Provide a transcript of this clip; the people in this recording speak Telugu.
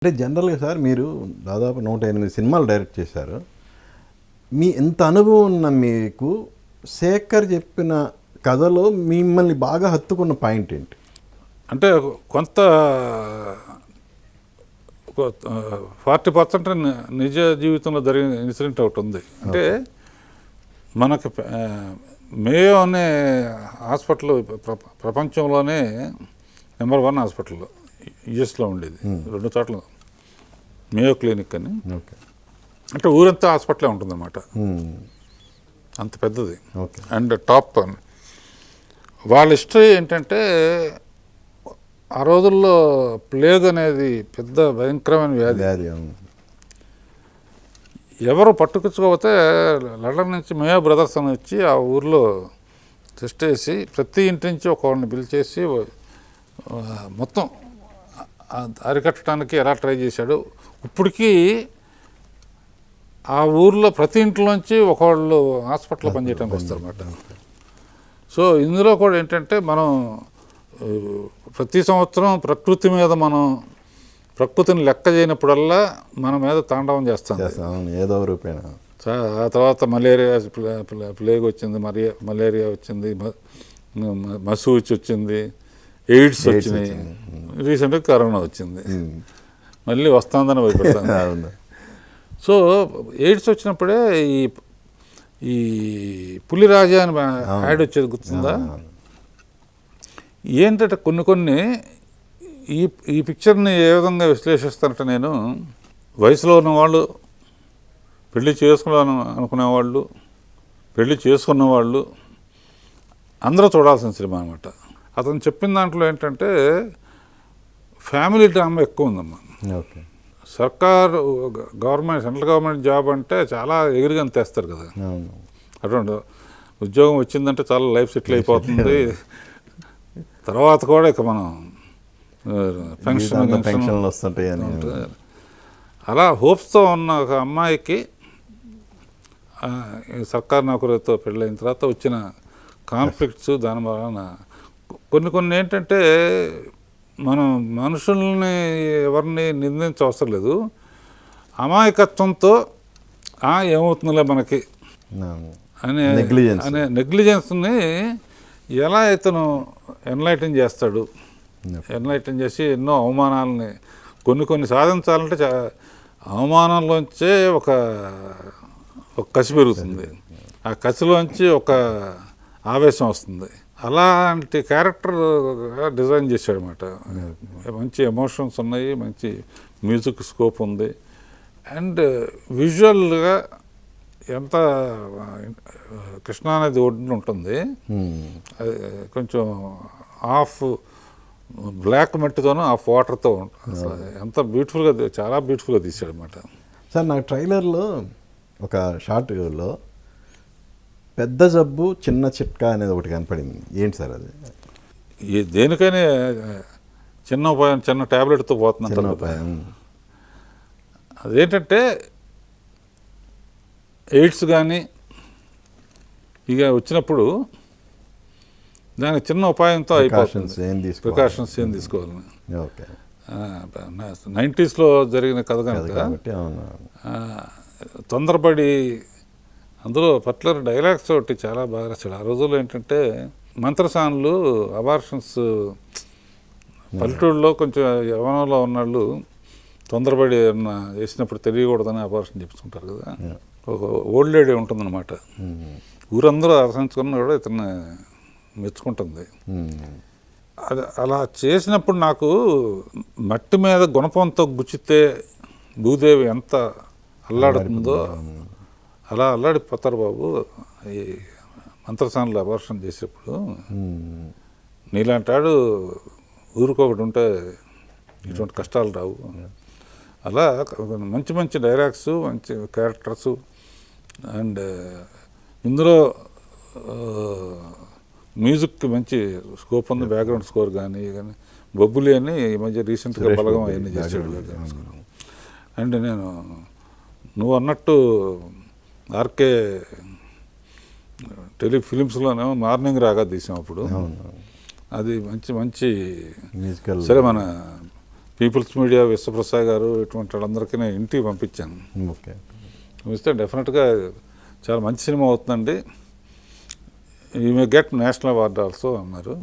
అంటే జనరల్గా సార్ మీరు దాదాపు 108 సినిమాలు డైరెక్ట్ చేశారు. మీ ఎంత అనుభవం ఉన్న మీకు శేఖర్ చెప్పిన కథలో మిమ్మల్ని బాగా హత్తుకున్న పాయింట్ ఏంటి? అంటే కొంత 40% నిజ జీవితంలో జరిగిన ఇన్సిడెంట్ ఒకటి ఉంది. అంటే మనకు మేయో అనే హాస్పిటల్ ప్రపంచంలోనే నెంబర్ 1 హాస్పిటల్ యుఎస్లో ఉండేది. 2 చోట్ల మేయో క్లినిక్ అని. ఓకే. అంటే ఊరంతా హాస్పిటలే ఉంటుందన్నమాట, అంత పెద్దది. ఓకే. అండ్ టాప్ వాళ్ళ హిస్టరీ ఏంటంటే ఆ రోజుల్లో ప్లేగ్ అనేది పెద్ద భయంకరమైన వ్యాధి. ఎవరు పట్టుకొచ్చుకోకపోతే లండన్ నుంచి మేయో బ్రదర్స్ అని వచ్చి ఆ ఊర్లో టెస్ట్ వేసి ప్రతి ఇంటి నుంచి ఒకరిని పిలిచేసి మొత్తం అరికట్టడానికి ఎలా ట్రై చేశాడు. ఇప్పటికీ ఆ ఊర్లో ప్రతి ఇంట్లోంచి ఒకళ్ళు హాస్పిటల్లో పనిచేయడానికి వస్తారన్నమాట. సో ఇందులో కూడా ఏంటంటే మనం ప్రతి సంవత్సరం ప్రకృతి మీద మనం ప్రకృతిని లెక్క చేయనప్పుడల్లా మన మీద తాండవం చేస్తాం ఏదో రూపేణ. ఆ తర్వాత మలేరియా ప్లేగ్ వచ్చింది, మలేరియా వచ్చింది, మసూచి వచ్చింది, ఎయిడ్స్ వచ్చినాయి, రీసెంట్గా కరోనా వచ్చింది, మళ్ళీ వస్తుందని భయపడతాను. సో ఎయిడ్స్ వచ్చినప్పుడే ఈ పులిరాజా అని యాడ్ వచ్చేది గుర్తుందా? ఏంటంటే కొన్ని ఈ పిక్చర్ని ఏ విధంగా విశ్లేషిస్తానంటే, నేను వయసులో ఉన్నవాళ్ళు, పెళ్లి అనుకునేవాళ్ళు, పెళ్లి చేసుకున్నవాళ్ళు అందరూ చూడాల్సిన సినిమా అనమాట. అతను చెప్పిన దాంట్లో ఏంటంటే ఫ్యామిలీ డ్రామా ఎక్కువ ఉందమ్మా. Okay. Government central government job అంటే చాలా ఎగిరిగా తెస్తారు కదా. అటువంటి ఉద్యోగం వచ్చిందంటే చాలా లైఫ్ సెటిల్ అయిపోతుంది. తర్వాత కూడా ఇక మనం పెన్షన్ వస్తుంటాయి. అలా హోప్స్తో ఉన్న ఒక అమ్మాయికి సర్కారు నౌకరీతో పెళ్ళైన తర్వాత వచ్చిన కాన్ఫ్లిక్ట్స్, దాని వలన కొన్ని ఏంటంటే మనం మనుషుల్ని ఎవరిని నిందించవసరం లేదు. అమాయకత్వంతో ఏమవుతుందిలే మనకి అనే నెగ్లిజెన్స్ని ఎలా ఇతను ఎన్లైటన్ చేస్తాడు. ఎన్లైటన్ చేసి ఎన్నో అవమానాలని కొన్ని సాధించాలంటే అవమానంలోంచే ఒక కసి పెరుగుతుంది, ఆ కసిలోంచి ఒక ఆవేశం వస్తుంది. అలాంటి క్యారెక్టర్ డిజైన్ చేశాడు అనమాట. మంచి ఎమోషన్స్ ఉన్నాయి, మంచి మ్యూజిక్ స్కోప్ ఉంది, అండ్ విజువల్గా ఎంత కృష్ణానది ఒడ్డున ఉంటుంది, కొంచెం హాఫ్ బ్లాక్ మట్టితోనూ హాఫ్ వాటర్తో ఉంటుంది. ఎంత బ్యూటిఫుల్గా, చాలా బ్యూటిఫుల్గా తీశాడు అనమాట. సార్ నాకు ట్రైలర్లో ఒక షార్ట్లో పెద్ద జబ్బు చిన్న చిట్కా అనేది ఒకటి కనపడింది. ఏంటి సార్ అది? దేనికైనా చిన్న ఉపాయం, చిన్న ట్యాబ్లెట్తో పోతున్నాం. అదేంటంటే ఎయిడ్స్ కానీ ఇక వచ్చినప్పుడు దానికి చిన్న ఉపాయంతో అయిపోతుంది. ప్రికాషన్స్ ఏం తీసుకోవాలని. 90s జరిగిన కథ కనుక తొందరపడి, అందులో పర్టికులర్ డైలాగ్స్ ఒకటి చాలా బాగా రాశాడు. ఆ రోజుల్లో ఏంటంటే మంత్రసానులు, అబార్షన్స్ పల్లెటూళ్ళలో కొంచెం యవనంలో ఉన్నవాళ్ళు తొందరపడి చేసినప్పుడు తెలియకూడదని అబార్షన్ చెప్పుకుంటారు కదా. ఒక ఓల్డ్ లేడీ ఉంటుందన్నమాట, ఊరందరూ ఆశించుకున్న కూడా ఇతన్ని మెచ్చుకుంటుంది. అది అలా చేసినప్పుడు నాకు మట్టి మీద గుణపంతో గుచ్చితే భూదేవి ఎంత అల్లాడుతుందో అలా అల్లాడిపోతారు బాబు ఈ మంత్రసానులు అబార్షన్ చేసేప్పుడు. నీలాంటాడు ఊరికొకటి ఉంటే ఇటువంటి కష్టాలు రావు. అలా మంచి మంచి డైలాగ్స్, మంచి క్యారెక్టర్స్, అండ్ ఇందులో మ్యూజిక్ మంచి స్కోప్ ఉంది. బ్యాక్గ్రౌండ్ స్కోర్ కానీ బొబ్బులి అని ఈ మధ్య రీసెంట్గా బలగం అవన్నీ చేసాడు. అండ్ నువ్వు అన్నట్టు ఆర్కే టెలిఫిలిమ్స్లోనేమో మార్నింగ్ రాగా తీసాం అప్పుడు. అది మంచి మ్యూజికల్. సరే, మన పీపుల్స్ మీడియా విశ్వప్రసాద్ గారు ఇటువంటి వాళ్ళందరికీ నేను ఇంటికి పంపించాను. ఓకే. పంపిస్తే డెఫినెట్గా చాలా మంచి సినిమా అవుతుందండి, you may get national award also అన్నారు.